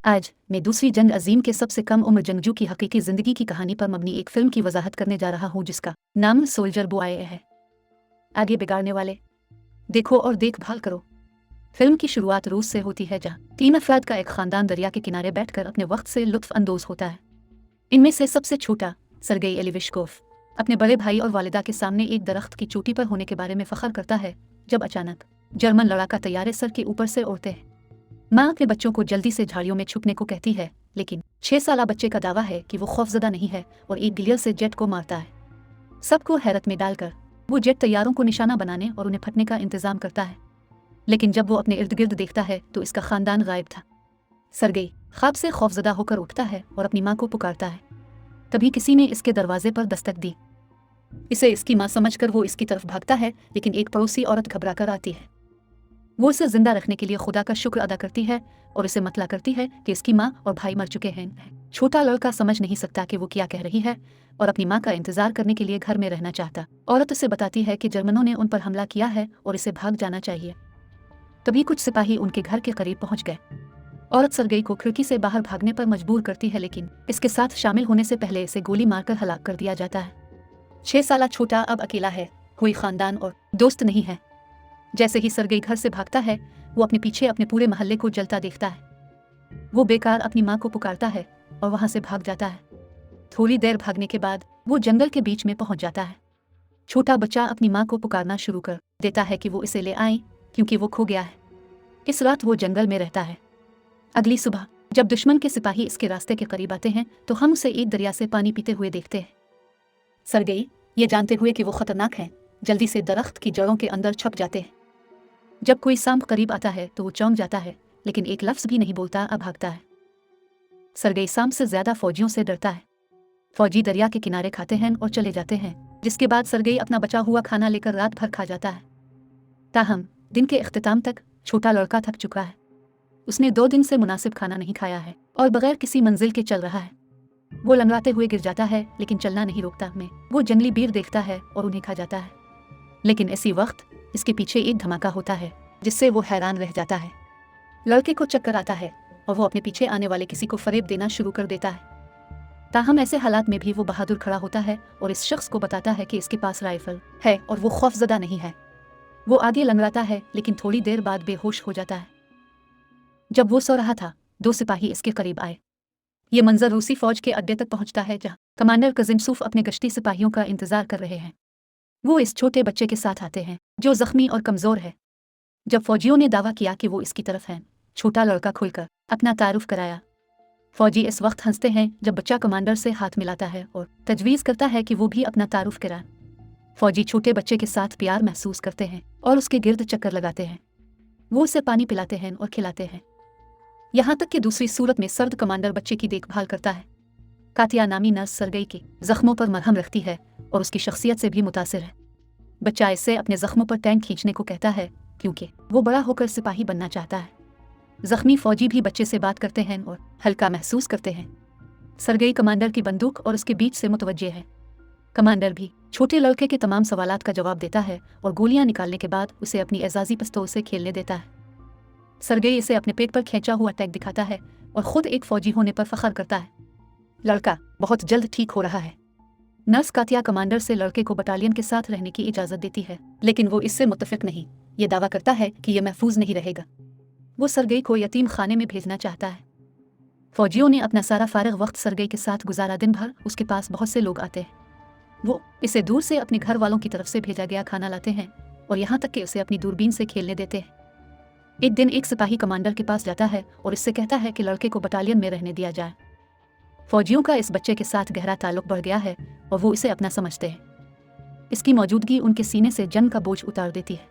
आज मैं दूसरी जंग अजीम के सबसे कम उम्र जंगजू की हकीकी जिंदगी की कहानी पर मबनी एक फिल्म की वजाहत करने जा रहा हूँ जिसका नाम सोल्जर बॉय है। आगे बिगाड़ने वाले देखो और देखभाल करो। फिल्म की शुरुआत रूस से होती है जहाँ 3 अफराद का एक खानदान दरिया के किनारे बैठकर अपने वक्त से लुत्फ अंदोज होता है। इनमें से सबसे छोटा सरगेई एलिविशकोफ अपने बड़े भाई और वालिदा के सामने एक दरख्त की चोटी पर होने के बारे में फख्र करता है जब अचानक जर्मन लड़ाका तैयारे सर के ऊपर से उड़ते हैं। माँ अपने बच्चों को जल्दी से झाड़ियों में छुपने को कहती है, लेकिन 6 साला बच्चे का दावा है कि वो खौफजदा नहीं है और एक गिलियर से जेट को मारता है। सबको हैरत में डालकर वो जेट तैयारों को निशाना बनाने और उन्हें फटने का इंतजाम करता है, लेकिन जब वो अपने इर्द गिर्द देखता है तो इसका खानदान गायब था। सरगेई ख्वाब से खौफजदा होकर उठता है और अपनी माँ को पुकारता है। तभी किसी ने इसके दरवाजे पर दस्तक दी। इसे इसकी माँ समझकर वो इसकी तरफ भागता है, लेकिन एक पड़ोसी औरत घबराकर आती है। वो उसे जिंदा रखने के लिए खुदा का शुक्र अदा करती है और इसे मतला करती है कि इसकी माँ और भाई मर चुके हैं। छोटा लड़का समझ नहीं सकता कि वो क्या कह रही है और अपनी माँ का इंतजार करने के लिए घर में रहना चाहता। औरत उसे बताती है कि जर्मनों ने उन पर हमला किया है और इसे भाग जाना चाहिए। तभी कुछ सिपाही उनके घर के करीब पहुंच गए। औरत सरगेई को खिड़की से बाहर भागने पर मजबूर करती है, लेकिन इसके साथ शामिल होने से पहले इसे गोली मारकर हलाक कर दिया जाता है। 6 साला छोटा अब अकेला है, कोई खानदान और दोस्त नहीं है। जैसे ही सरगेई घर से भागता है वो अपने पीछे अपने पूरे मोहल्ले को जलता देखता है। वो बेकार अपनी माँ को पुकारता है और वहां से भाग जाता है। थोड़ी देर भागने के बाद वो जंगल के बीच में पहुंच जाता है। छोटा बच्चा अपनी माँ को पुकारना शुरू कर देता है कि वो इसे ले आए क्योंकि वो खो गया है। इस रात वो जंगल में रहता है। अगली सुबह जब दुश्मन के सिपाही इसके रास्ते के करीब आते हैं तो हम उसे एक दरिया से पानी पीते हुए देखते हैं। सरगेई ये जानते हुए कि वो खतरनाक है जल्दी से दरख्त की जड़ों के अंदर छुप जाते हैं। जब कोई सांप करीब आता है तो वो चौंक जाता है, लेकिन एक लफ्ज भी नहीं बोलता, अब भागता है। सरगेई सांप से ज्यादा फौजियों से डरता है। फौजी दरिया के किनारे खाते हैं और चले जाते हैं, जिसके बाद सरगेई अपना बचा हुआ खाना लेकर रात भर खा जाता है। ताहम दिन के इख्तिताम तक छोटा लड़का थक चुका है। उसने 2 दिन से मुनासिब खाना नहीं खाया है और बगैर किसी मंजिल के चल रहा है। वो लंगड़ाते हुए गिर जाता है, लेकिन चलना नहीं रोकता। में वो जंगली बीर देखता है और उन्हें खा जाता है, लेकिन इसी वक्त इसके पीछे एक धमाका होता है जिससे वो हैरान रह जाता है। लड़के को चक्कर आता है और वो अपने पीछे आने वाले किसी को फरेब देना शुरू कर देता है। ताहम ऐसे हालात में भी वो बहादुर खड़ा होता है और इस शख्स को बताता है कि इसके पास राइफल है और वो खौफजदा नहीं है। वो आगे लंगड़ाता है, लेकिन थोड़ी देर बाद बेहोश हो जाता है। जब वो सो रहा था 2 सिपाही इसके करीब आए। ये मंजर रूसी फौज के अड्डे तक पहुंचता है जहाँ कमांडर कजिमसूफ अपने गश्ती सिपाहियों का इंतजार कर रहे हैं। वो इस छोटे बच्चे के साथ आते हैं जो जख्मी और कमजोर है। जब फौजियों ने दावा किया कि वो इसकी तरफ हैं, छोटा लड़का खुलकर अपना तारुफ कराया। फौजी इस वक्त हंसते हैं जब बच्चा कमांडर से हाथ मिलाता है और तजवीज़ करता है कि वो भी अपना तारुफ कराए। फौजी छोटे बच्चे के साथ प्यार महसूस करते हैं और उसके गिर्द चक्कर लगाते हैं। वो उसे पानी पिलाते हैं और खिलाते हैं, यहाँ तक कि दूसरी सूरत में सर्द कमांडर बच्चे की देखभाल करता है। कातिया नामी नर्स सरगेई के जख्मों पर मरहम रखती है और उसकी शख्सियत से भी मुतासिर है। बच्चा इससे अपने जख्मों पर टैंक खींचने को कहता है क्योंकि वो बड़ा होकर सिपाही बनना चाहता है। जख्मी फौजी भी बच्चे से बात करते हैं और हल्का महसूस करते हैं। सरगेई कमांडर की बंदूक और उसके बीच से मुतवज्जे है। कमांडर भी छोटे लड़के के तमाम सवालात का जवाब देता है और गोलियां निकालने के बाद उसे अपनी एजाजी पिस्तौल से खेलने देता है। सरगेई इसे अपने पेट पर खींचा हुआ टैग दिखाता है और खुद एक फौजी होने पर फख्र करता है। लड़का बहुत जल्द ठीक हो रहा है। नर्स कातिया कमांडर से लड़के को बटालियन के साथ रहने की इजाजत देती है, लेकिन वो इससे मुत्तफिक नहीं। ये दावा करता है कि यह महफूज नहीं रहेगा। वो सरगेई को यतीम खाने में भेजना चाहता है। फौजियों ने अपना सारा फारिग वक्त सरगेई के साथ गुजारा। दिन भर उसके पास बहुत से लोग आते हैं। वो इसे दूर से अपने घर वालों की तरफ से भेजा गया खाना लाते हैं और यहाँ तक कि उसे अपनी दूरबीन से खेलने देते हैं। एक दिन एक सिपाही कमांडर के पास जाता है और इससे कहता है कि लड़के को बटालियन में रहने दिया जाए। फौजियों का इस बच्चे के साथ गहरा ताल्लुक बढ़ गया है और वो इसे अपना समझते हैं। इसकी मौजूदगी उनके सीने से जंग का बोझ उतार देती है।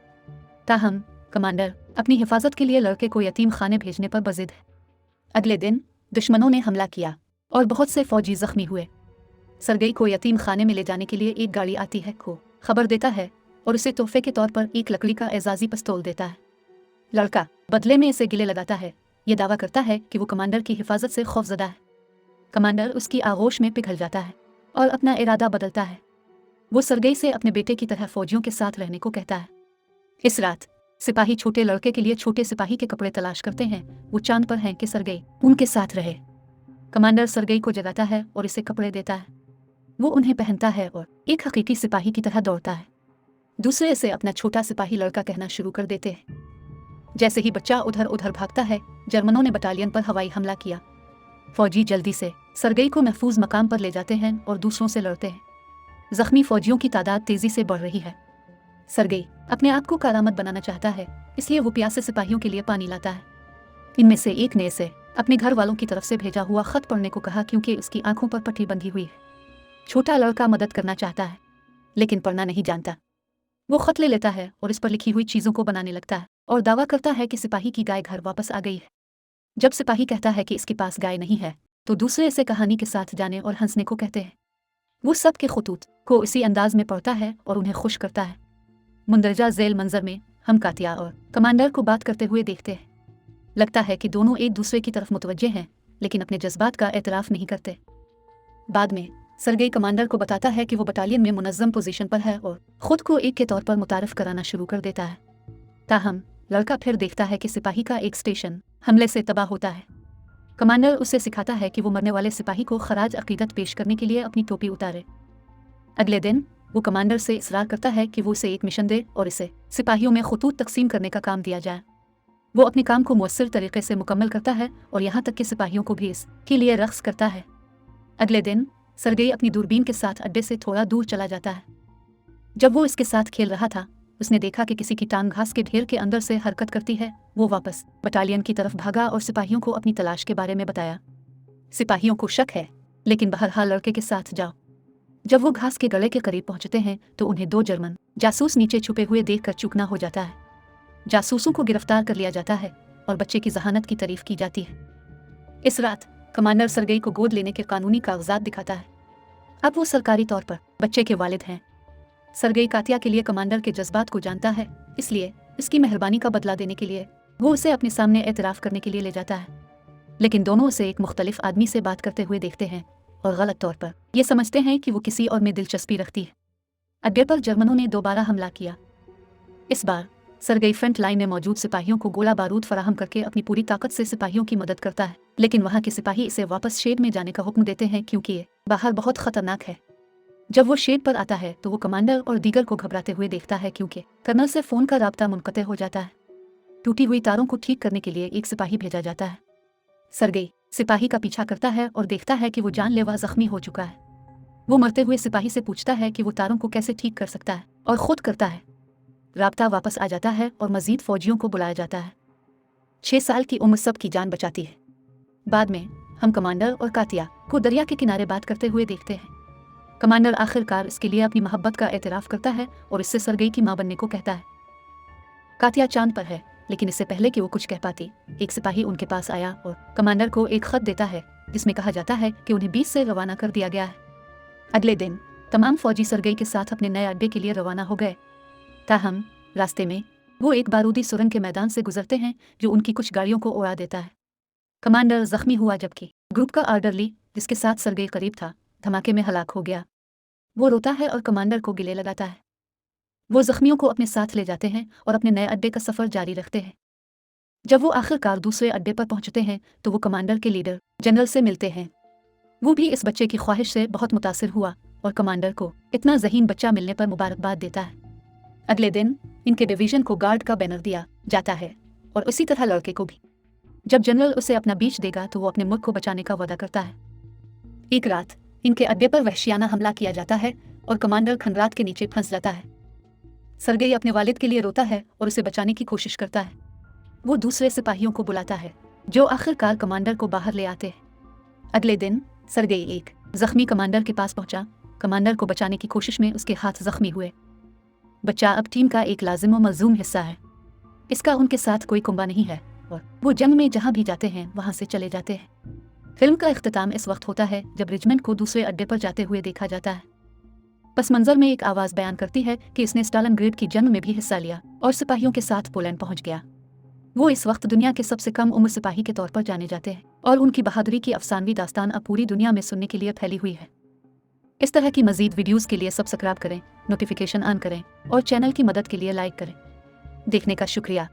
ताहम कमांडर अपनी हिफाजत के लिए लड़के को यतीम खाने भेजने पर बजिद है। अगले दिन दुश्मनों ने हमला किया और बहुत से फौजी जख्मी हुए। सरगेई को यतीम खाने में ले जाने के लिए एक गाड़ी आती है को खबर देता है और उसे तोहफे के तौर पर एक लकड़ी का एजाजी पिस्तौल देता है। लड़का बदले में इसे गिले लगाता है। ये दावा करता है कि वो कमांडर की हिफाजत से खौफजदा है। कमांडर उसकी आगोश में पिघल जाता है और अपना इरादा बदलता है। वो सरगेई से अपने बेटे की तरह फौजियों के साथ रहने को कहता है। इस रात सिपाही छोटे लड़के के लिए छोटे सिपाही के कपड़े तलाश करते हैं। वो चांद पर हैं कि सरगई उनके साथ रहे। कमांडर सरगई को जगाता है और इसे कपड़े देता है। वो उन्हें पहनता है और एक हकीकी सिपाही की तरह दौड़ता है। दूसरे इसे अपना छोटा सिपाही लड़का कहना शुरू कर देते हैं। जैसे ही बच्चा उधर उधर भागता है, जर्मनों ने बटालियन पर हवाई हमला किया। फौजी जल्दी से सरगई को महफूज मकाम पर ले जाते हैं और दूसरों से लड़ते हैं। जख्मी फौजियों की तादाद तेजी से बढ़ रही है। सरगई अपने आप को करामत बनाना चाहता है, इसलिए वो प्यासे सिपाहियों के लिए पानी लाता है। इनमें से एक ने इसे अपने घर वालों की तरफ से भेजा हुआ खत पढ़ने को कहा, क्योंकि उसकी आंखों पर पट्टी बंधी हुई है। छोटा लड़का मदद करना चाहता है, लेकिन पढ़ना नहीं जानता। वो खत ले लेता है और इस पर लिखी हुई चीजों को बनाने लगता है और दावा करता है कि सिपाही की गाय घर वापस आ गई है। जब सिपाही कहता है कि इसके पास गाय नहीं है, तो दूसरे इसे कहानी के साथ जाने और हंसने को कहते हैं। वो सब के खुतूत को इसी अंदाज में पढ़ता है और उन्हें खुश करता है। मुंदरजा झेल मंजर में हम कातिया और कमांडर को बात करते हुए देखते हैं। लगता है कि दोनों एक दूसरे की तरफ मुतवज्जे हैं, लेकिन अपने जज्बात का एतराफ़ नहीं करते। बाद में सरगई कमांडर को बताता है कि वो बटालियन में मुनज़्ज़म पोजीशन पर है और खुद को एक के तौर पर मुतारिफ कराना शुरू कर देता है। ताहम लड़का फिर देखता है कि सिपाही का एक स्टेशन हमले से तबाह होता है। कमांडर उसे सिखाता है कि वो मरने वाले सिपाही को खराज अकीदत पेश करने के लिए अपनी टोपी उतारे। अगले दिन वो कमांडर से इसरार करता है कि वो उसे एक मिशन दे और इसे सिपाहियों में खतूत तकसीम करने का काम दिया जाए। वो अपने काम को मुअस्सिर तरीके से मुकम्मल करता है और यहाँ तक कि सिपाहियों को भी इसके लिए रक़्स करता है। अगले दिन सरगई अपनी दूरबीन के साथ अड्डे से थोड़ा दूर चला जाता है। जब वो इसके साथ खेल रहा था, उसने देखा कि किसी की टांग घास के ढेर के अंदर से हरकत करती है। वो वापस बटालियन की तरफ भागा और सिपाहियों को अपनी तलाश के बारे में बताया। सिपाहियों को शक है, लेकिन बहरहाल लड़के के साथ जाओ। जब वो घास के गले के करीब पहुंचते हैं तो उन्हें 2 जर्मन जासूस नीचे छुपे हुए देखकर चूकना हो जाता है। जासूसों को गिरफ्तार कर लिया जाता है और बच्चे की जहानत की तारीफ की जाती है। इस रात कमांडर सरगई को गोद लेने के कानूनी कागजात दिखाता है। अब वो सरकारी तौर पर बच्चे के वालिद हैं। सरगई कातिया के लिए कमांडर के जज्बात को जानता है, इसलिए इसकी मेहरबानी का बदला देने के लिए वो उसे अपने सामने एतराफ़ करने के लिए ले जाता है। लेकिन दोनों उसे एक मुख्तलिफ आदमी से बात करते हुए देखते हैं और गलत तौर पर ये समझते हैं कि वो किसी और में दिलचस्पी रखती है। अड्डे पर जर्मनों ने दोबारा हमला किया। इस बार सरगई फ्रंट लाइन में मौजूद सिपाहियों को गोला बारूद फराहम करके अपनी पूरी ताकत से सिपाहियों की मदद करता है, लेकिन वहाँ के सिपाही इसे वापस शेड में जाने का हुक्म देते हैं, क्योंकि ये बाहर बहुत खतरनाक है। जब वो शेड पर आता है तो वो कमांडर और दीगर को घबराते हुए देखता है, क्योंकि कर्नल से फ़ोन का राब्ता मुनक़ते हो जाता है। टूटी हुई तारों को ठीक करने के लिए एक सिपाही भेजा जाता है। सरगई सिपाही का पीछा करता है और देखता है कि वो जानलेवा जख्मी हो चुका है। वो मरते हुए सिपाही से पूछता है कि वो तारों को कैसे ठीक कर सकता है, और खुद करता है। राब्ता वापस आ जाता है और मजीद फौजियों को बुलाया जाता है। 6 साल की उम्र सब की जान बचाती है। बाद में हम कमांडर और कातिया को दरिया के किनारे बात करते हुए देखते हैं। कमांडर आखिरकार इसके लिए अपनी मोहब्बत का एतराफ़ करता है और इससे सरगई की माँ बनने को कहता है। कातिया चांद पर है, लेकिन इससे पहले कि वो कुछ कह पाती, एक सिपाही उनके पास आया और कमांडर को एक खत देता है, जिसमें कहा जाता है कि उन्हें 20 से रवाना कर दिया गया है। अगले दिन तमाम फौजी सरगई के साथ अपने नए अड्डे के लिए रवाना हो गए। ताहम रास्ते में वो एक बारूदी सुरंग के मैदान से गुजरते हैं, जो उनकी कुछ गाड़ियों को उड़ा देता है। कमांडर जख्मी हुआ, जबकि ग्रुप का आर्डरली जिसके साथ सरगई करीब था, धमाके में हलाक हो गया। वो रोता है और कमांडर को गिले लगाता है। वो जख्मियों को अपने साथ ले जाते हैं और अपने नए अड्डे का सफ़र जारी रखते हैं। जब वो आखिरकार दूसरे अड्डे पर पहुंचते हैं तो वो कमांडर के लीडर जनरल से मिलते हैं। वो भी इस बच्चे की ख्वाहिश से बहुत मुतासिर हुआ और कमांडर को इतना ज़हीन बच्चा मिलने पर मुबारकबाद देता है। अगले दिन इनके डिवीज़न को गार्ड का बैनर दिया जाता है और उसी तरह लड़के को भी। जब जनरल उसे अपना बीच देगा तो वो अपने मुल्क को बचाने का वादा करता है। एक रात इनके अड्डे पर वहशियाना हमला किया जाता है और कमांडर खंडरात के नीचे फंस जाता है। सरगई अपने वालिद के लिए रोता है और उसे बचाने की कोशिश करता है। वो दूसरे सिपाहियों को बुलाता है, जो आखिरकार कमांडर को बाहर ले आते हैं। अगले दिन सरगई एक जख्मी कमांडर के पास पहुंचा। कमांडर को बचाने की कोशिश में उसके हाथ जख्मी हुए। बच्चा अब टीम का एक लाजिम व मज़ूम हिस्सा है। इसका उनके साथ कोई कुंबा नहीं है और वो जंग में जहाँ भी जाते हैं वहाँ से चले जाते हैं। फिल्म का इख्तिताम इस वक्त होता है जब रिजमेंट को दूसरे अड्डे पर जाते हुए देखा जाता है। पस मंजर में एक आवाज़ बयान करती है कि इसने स्टालिनग्रेड की जंग में भी हिस्सा लिया और सिपाहियों के साथ पोलैंड पहुंच गया। वो इस वक्त दुनिया के सबसे कम उम्र सिपाही के तौर पर जाने जाते हैं और उनकी बहादुरी की अफसानवी दास्तान अब पूरी दुनिया में सुनने के लिए फैली हुई है। इस तरह की मजीद वीडियोज़ के लिए सब्सक्राइब करें, नोटिफिकेशन ऑन करें और चैनल की मदद के लिए लाइक करें। देखने का शुक्रिया।